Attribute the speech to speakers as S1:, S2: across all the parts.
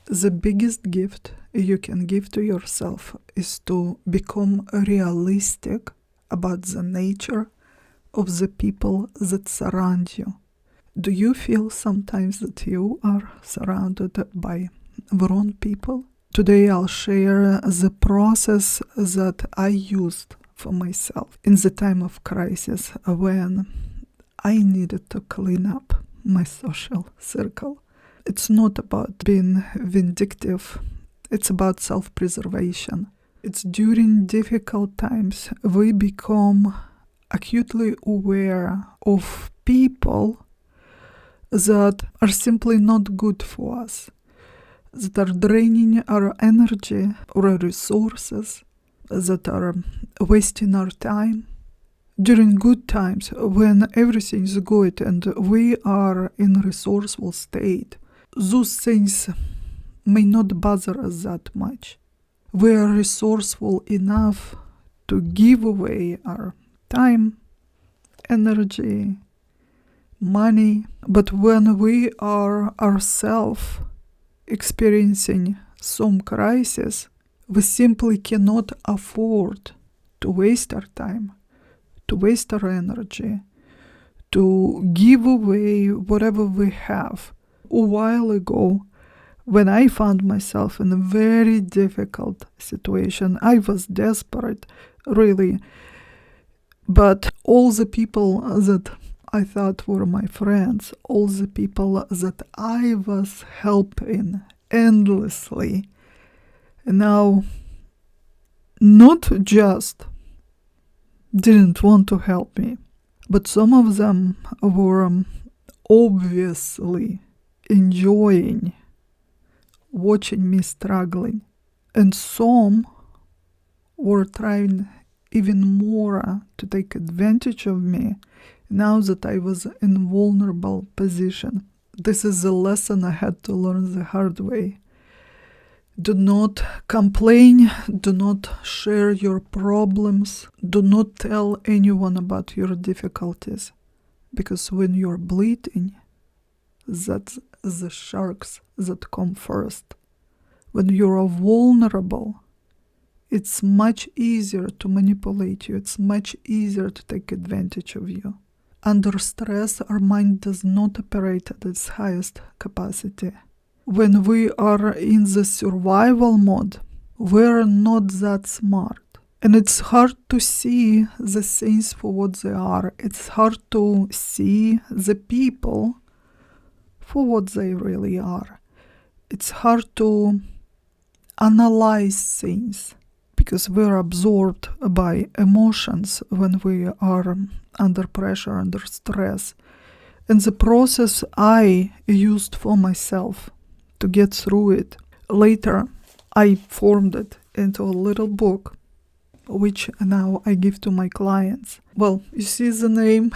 S1: The biggest gift you can give to yourself is to become realistic about the nature of the people that surround you. Do you feel sometimes that you are surrounded by the wrong people? Today I'll share the process that I used for myself in the time of crisis when I needed to clean up my social circle. It's not about being vindictive, it's about self-preservation. It's during difficult times we become acutely aware of people that are simply not good for us, that are draining our energy or our resources, that are wasting our time. During good times, when everything is good and we are in a resourceful state, those things may not bother us that much. We are resourceful enough to give away our time, energy, money. But when we are ourselves experiencing some crisis, we simply cannot afford to waste our time, to waste our energy, to give away whatever we have. A while ago, when I found myself in a very difficult situation, I was desperate, really. But all the people that I thought were my friends, all the people that I was helping endlessly, now not just didn't want to help me, but some of them were obviously enjoying watching me struggling, and some were trying even more to take advantage of me now that I was in a vulnerable position. This is a lesson I had to learn the hard way. Do not complain, do not share your problems, do not tell anyone about your difficulties, because when you're bleeding, that's the sharks that come first. When you're vulnerable, it's much easier to manipulate you, it's much easier to take advantage of you. Under stress, our mind does not operate at its highest capacity. When we are in the survival mode, we're not that smart. And it's hard to see the things for what they are. It's hard to see the people for what they really are. It's hard to analyze things because we're absorbed by emotions when we are under pressure, under stress. And the process I used for myself to get through it, later I formed it into a little book, which now I give to my clients. Well, you see the name?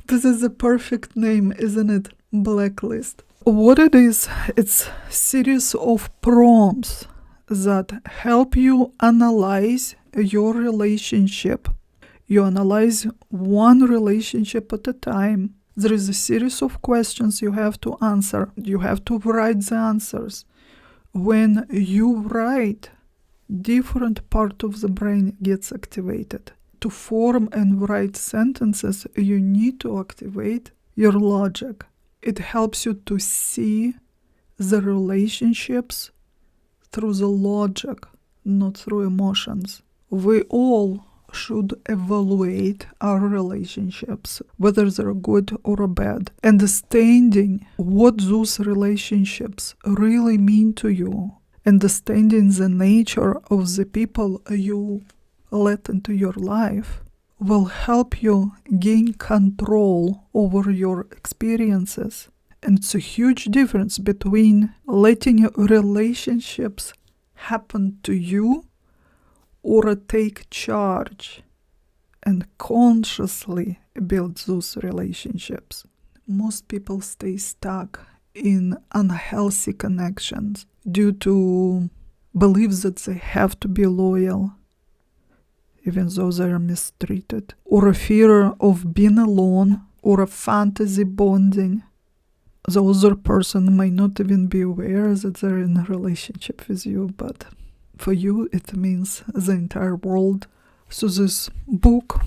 S1: This is a perfect name, isn't it? Blacklist. What it is, it's a series of prompts that help you analyze your relationship. You analyze one relationship at a time. There is a series of questions you have to answer. You have to write the answers. When you write, different part of the brain gets activated. To form and write sentences, you need to activate your logic. It helps you to see the relationships through the logic, not through emotions. We all should evaluate our relationships, whether they're good or bad, understanding what those relationships really mean to you, understanding the nature of the people you let into your life will help you gain control over your experiences. And it's a huge difference between letting your relationships happen to you or take charge and consciously build those relationships. Most people stay stuck in unhealthy connections due to beliefs that they have to be loyal, even though they are mistreated, or a fear of being alone, or a fantasy bonding. The other person may not even be aware that they're in a relationship with you, but for you it means the entire world. So this book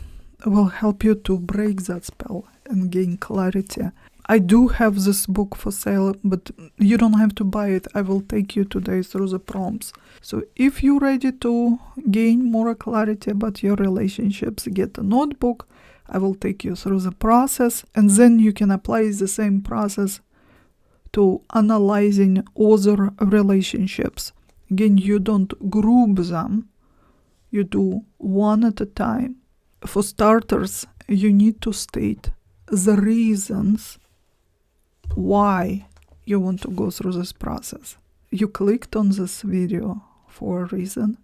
S1: will help you to break that spell and gain clarity. I do have this book for sale, but you don't have to buy it. I will take you today through the prompts. So if you're ready to gain more clarity about your relationships, get a notebook. I will take you through the process, and then you can apply the same process to analyzing other relationships. Again, you don't group them. You do one at a time. For starters, you need to state the reasons why you want to go through this process. You clicked on this video for a reason.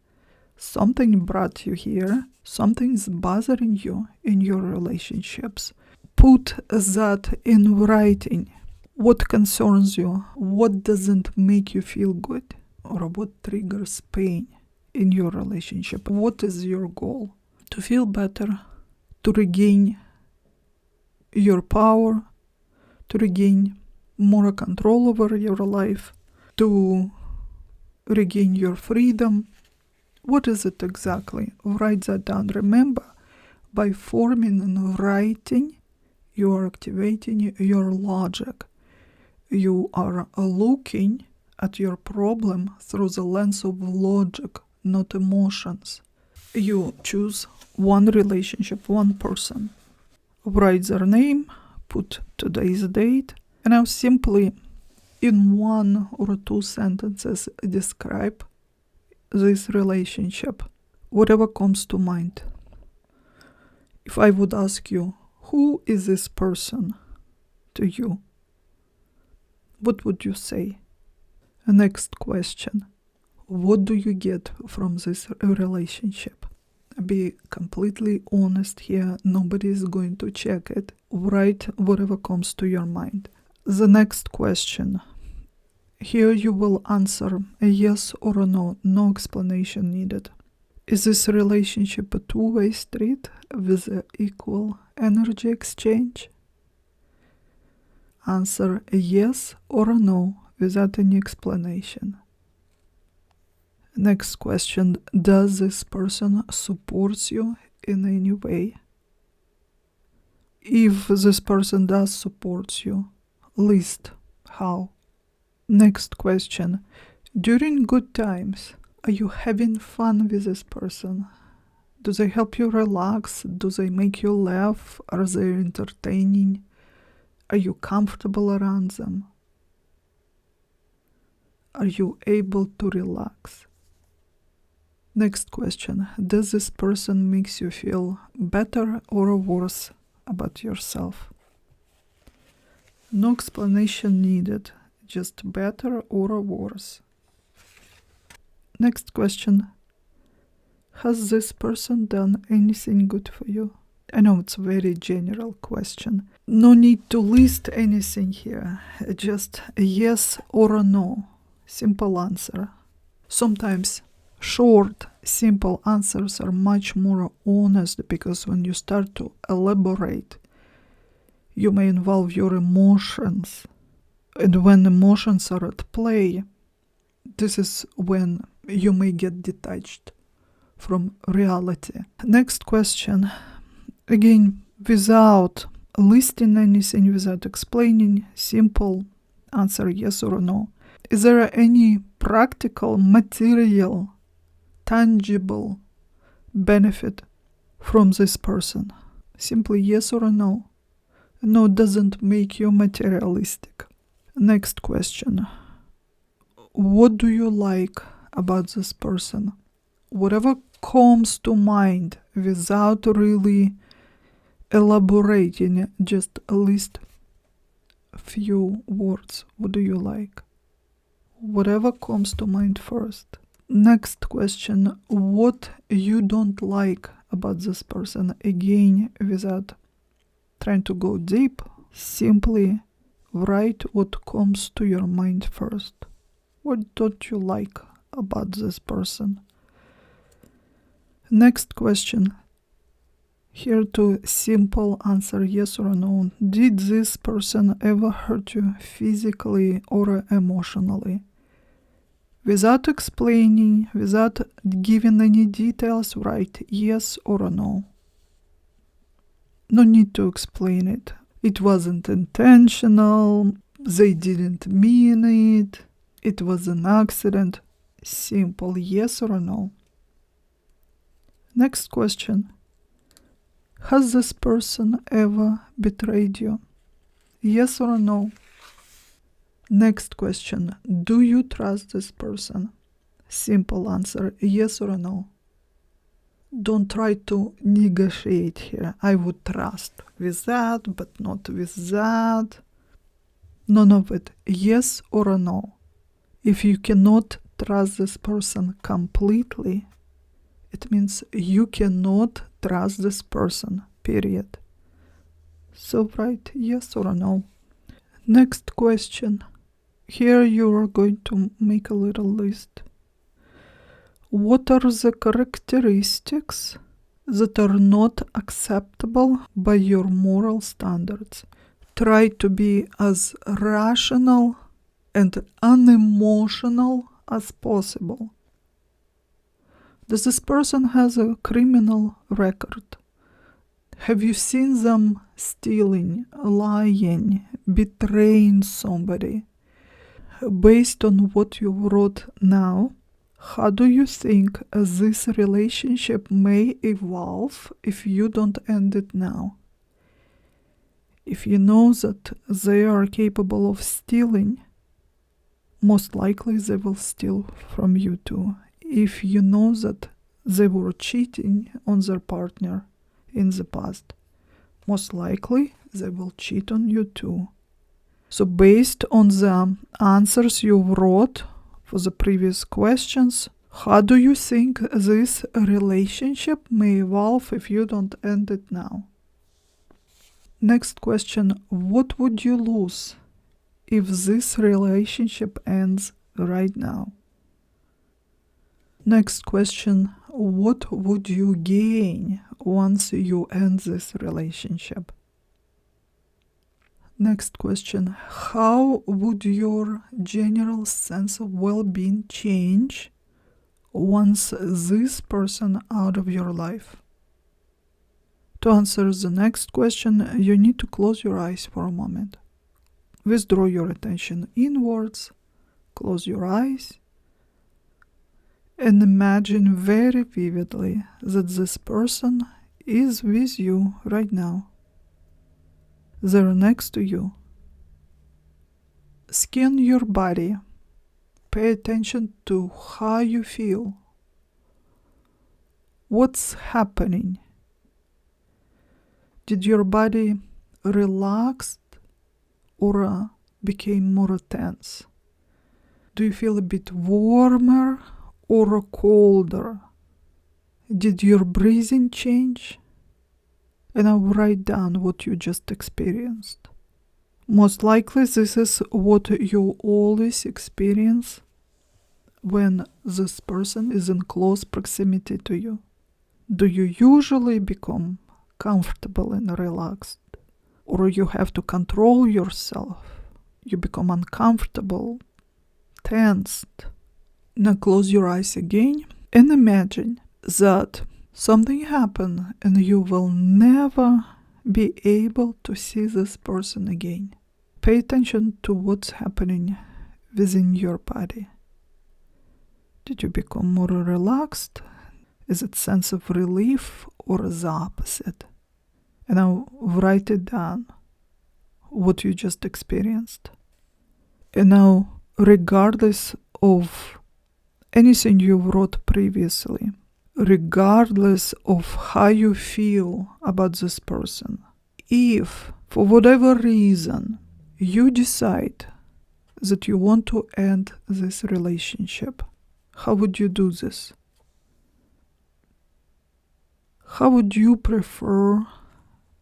S1: Something brought you here. Something's bothering you in your relationships. Put that in writing. What concerns you? What doesn't make you feel good? Or what triggers pain in your relationship? What is your goal? To feel better, to regain your power, to regain more control over your life, to regain your freedom. What is it exactly? Write that down. Remember, by forming and writing, you are activating your logic. You are looking at your problem through the lens of logic, not emotions. You choose one relationship, one person. Write their name, put today's date, and now simply in 1 or 2 sentences describe this relationship, whatever comes to mind. If I would ask you, who is this person to you? What would you say? Next question. What do you get from this relationship? Be completely honest here. Nobody is going to check it. Write whatever comes to your mind. The next question. Here you will answer a yes or a no. No explanation needed. Is this relationship a two-way street with an equal energy exchange? Answer a yes or a no without any explanation. Next question. Does this person support you in any way? If this person does support you, list how. Next question. During good times, are you having fun with this person? Do they help you relax? Do they make you laugh? Are they entertaining? Are you comfortable around them? Are you able to relax? Next question. Does this person make you feel better or worse about yourself? No explanation needed, just better or worse. Next question. Has this person done anything good for you? I know it's a very general question. No need to list anything here, just a yes or a no. Simple answer. Sometimes short, simple answers are much more honest, because when you start to elaborate, you may involve your emotions. And when emotions are at play, this is when you may get detached from reality. Next question. Again, without listing anything, without explaining, simple answer yes or no. Is there any practical, material, tangible benefit from this person? Simply yes or no. No doesn't make you materialistic. Next question. What do you like about this person? Whatever comes to mind without really elaborating, just list a few words. What do you like? Whatever comes to mind first. Next question. What you don't like about this person? Again, without trying to go deep, simply write what comes to your mind first. What don't you like about this person? Next question. Here to simple answer yes or no. Did this person ever hurt you physically or emotionally? Without explaining, without giving any details, write yes or no. No need to explain it. It wasn't intentional. They didn't mean it. It was an accident. Simple yes or no. Next question. Has this person ever betrayed you? Yes or no? Next question. Do you trust this person? Simple answer. Yes or no? Don't try to negotiate here. I would trust with that, but not with that. None of it. Yes or no? If you cannot trust this person completely, it means you cannot trust this person, period. So write yes or no. Next question. Here you are going to make a little list. What are the characteristics that are not acceptable by your moral standards? Try to be as rational and unemotional as possible. Does this person has a criminal record? Have you seen them stealing, lying, betraying somebody? Based on what you wrote now, how do you think this relationship may evolve if you don't end it now? If you know that they are capable of stealing, most likely they will steal from you too. If you know that they were cheating on their partner in the past, most likely they will cheat on you too. So based on the answers you wrote for the previous questions, how do you think this relationship may evolve if you don't end it now? Next question. What would you lose if this relationship ends right now? Next question. What would you gain once you end this relationship? Next question. How would your general sense of well-being change once this person out of your life? To answer the next question, you need to close your eyes for a moment. Withdraw your attention inwards, close your eyes, and imagine very vividly that this person is with you right now. They're next to you. Scan your body. Pay attention to how you feel. What's happening? Did your body relax or became more tense? Do you feel a bit warmer or colder? Did your breathing change? And now write down what you just experienced. Most likely this is what you always experience when this person is in close proximity to you. Do you usually become comfortable and relaxed? Or you have to control yourself? You become uncomfortable, tensed. Now close your eyes again and imagine that something happened and you will never be able to see this person again. Pay attention to what's happening within your body. Did you become more relaxed? Is it sense of relief or the opposite? And now write it down, what you just experienced. And now, regardless of anything you wrote previously, regardless of how you feel about this person, if for whatever reason you decide that you want to end this relationship, how would you do this? How would you prefer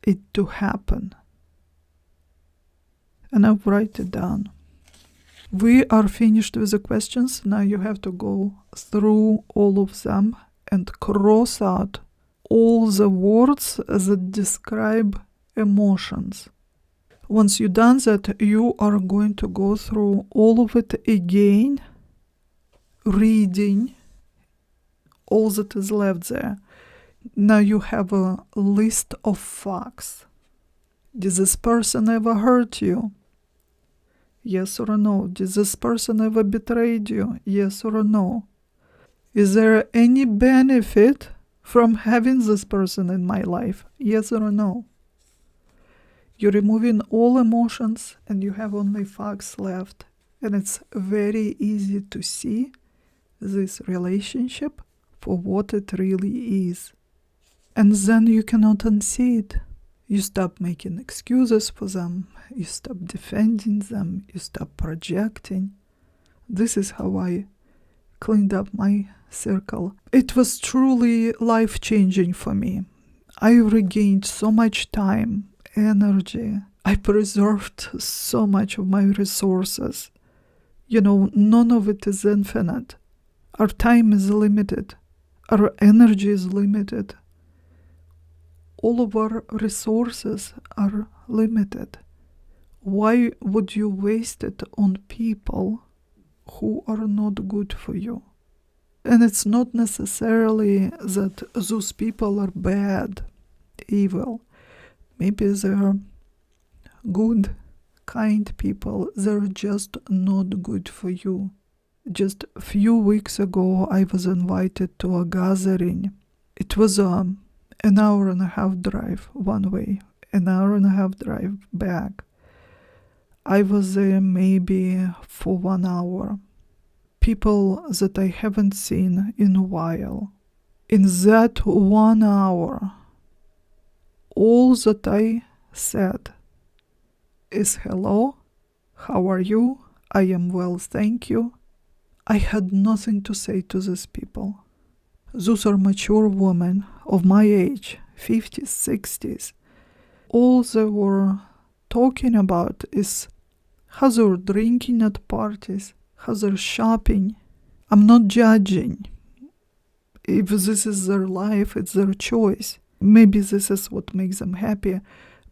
S1: it to happen? And I'll write it down. We are finished with the questions. Now you have to go through all of them and cross out all the words that describe emotions. Once you've done that, you are going to go through all of it again, reading all that is left there. Now you have a list of facts. Did this person ever hurt you? Yes or no? Did this person ever betrayed you? Yes or no? Is there any benefit from having this person in my life? Yes or no? You're removing all emotions and you have only facts left. And it's very easy to see this relationship for what it really is. And then you cannot unsee it. You stop making excuses for them. You stop defending them. You stop projecting. This is how I cleaned up my circle. It was truly life-changing for me. I regained so much time, energy. I preserved so much of my resources. None of it is infinite. Our time is limited. Our energy is limited. All of our resources are limited. Why would you waste it on people who are not good for you? And it's not necessarily that those people are bad, evil. Maybe they're good, kind people. They're just not good for you. Just a few weeks ago, I was invited to a gathering. It was an hour and a half drive one way, an hour and a half drive back. I was there maybe for 1 hour. People that I haven't seen in a while. In that 1 hour, all that I said is hello, how are you? I am well, thank you. I had nothing to say to these people. Those are mature women of my age, 50s, 60s. All they were talking about is how they're drinking at parties, how they're shopping. I'm not judging. If this is their life, it's their choice. Maybe this is what makes them happy,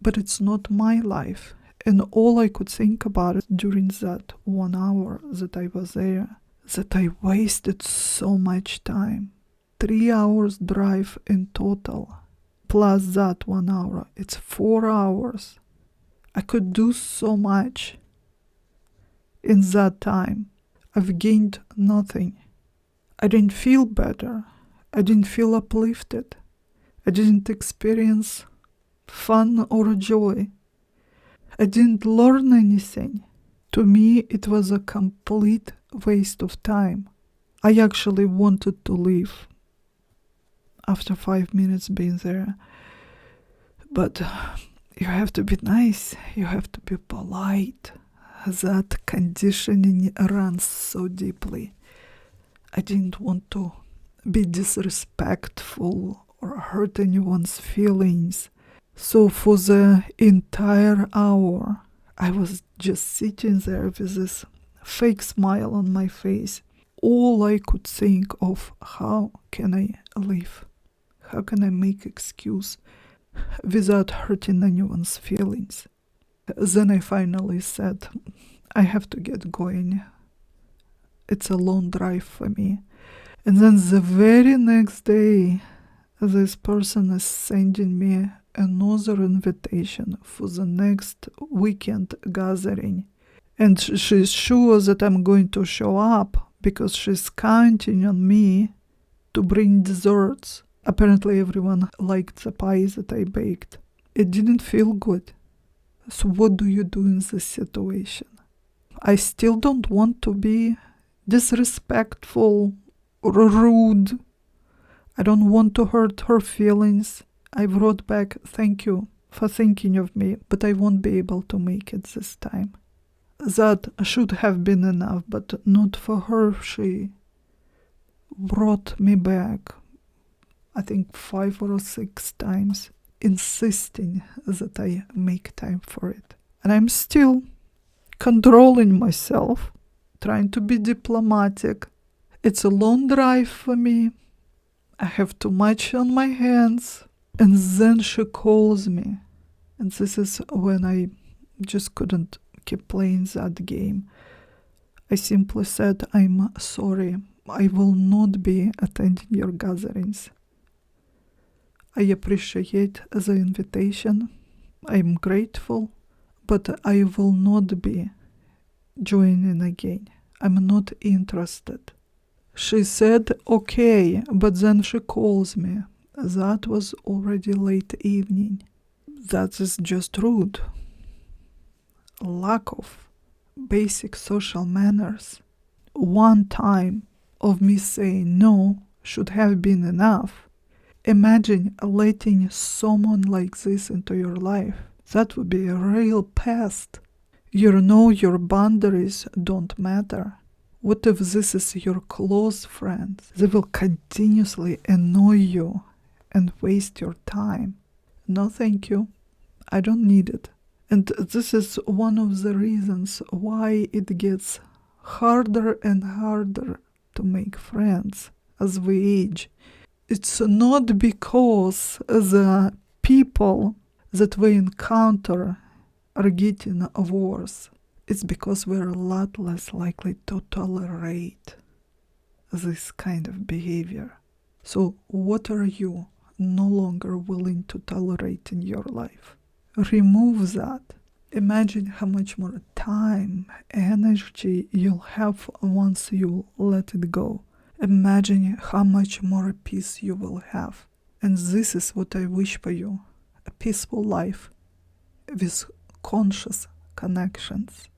S1: but it's not my life. And all I could think about during that 1 hour that I was there, that I wasted so much time. 3 hours drive in total, plus that 1 hour. It's 4 hours. I could do so much in that time. I've gained nothing. I didn't feel better. I didn't feel uplifted. I didn't experience fun or joy. I didn't learn anything. To me, it was a complete waste of time. I actually wanted to leave after 5 minutes being there. But you have to be nice. You have to be polite. That conditioning runs so deeply. I didn't want to be disrespectful or hurt anyone's feelings. So for the entire hour, I was just sitting there with this fake smile on my face. All I could think of, how can I live? How can I make excuse without hurting anyone's feelings? Then I finally said, I have to get going. It's a long drive for me. And then the very next day, this person is sending me another invitation for the next weekend gathering. And she's sure that I'm going to show up because she's counting on me to bring desserts. Apparently everyone liked the pie that I baked. It didn't feel good. So what do you do in this situation? I still don't want to be disrespectful or rude. I don't want to hurt her feelings. I wrote back, thank you for thinking of me, but I won't be able to make it this time. That should have been enough, but not for her. She brought me back, I think 5 or 6 times, insisting that I make time for it. And I'm still controlling myself, trying to be diplomatic. It's a long drive for me. I have too much on my hands. And then she calls me. And this is when I just couldn't keep playing that game. I simply said, I'm sorry. I will not be attending your gatherings. I appreciate the invitation. I'm grateful, but I will not be joining again. I'm not interested. She said, okay, but then she calls me. That was already late evening. That is just rude. Lack of basic social manners. One time of me saying no should have been enough. Imagine letting someone like this into your life. That would be a real pest. You know your boundaries don't matter. What if this is your close friends? They will continuously annoy you and waste your time. No, thank you. I don't need it. And this is one of the reasons why it gets harder and harder to make friends as we age. It's not because the people that we encounter are getting worse. It's because we're a lot less likely to tolerate this kind of behavior. So what are you no longer willing to tolerate in your life? Remove that. Imagine how much more time, energy you'll have once you let it go. Imagine how much more peace you will have. And this is what I wish for you. A peaceful life with conscious connections.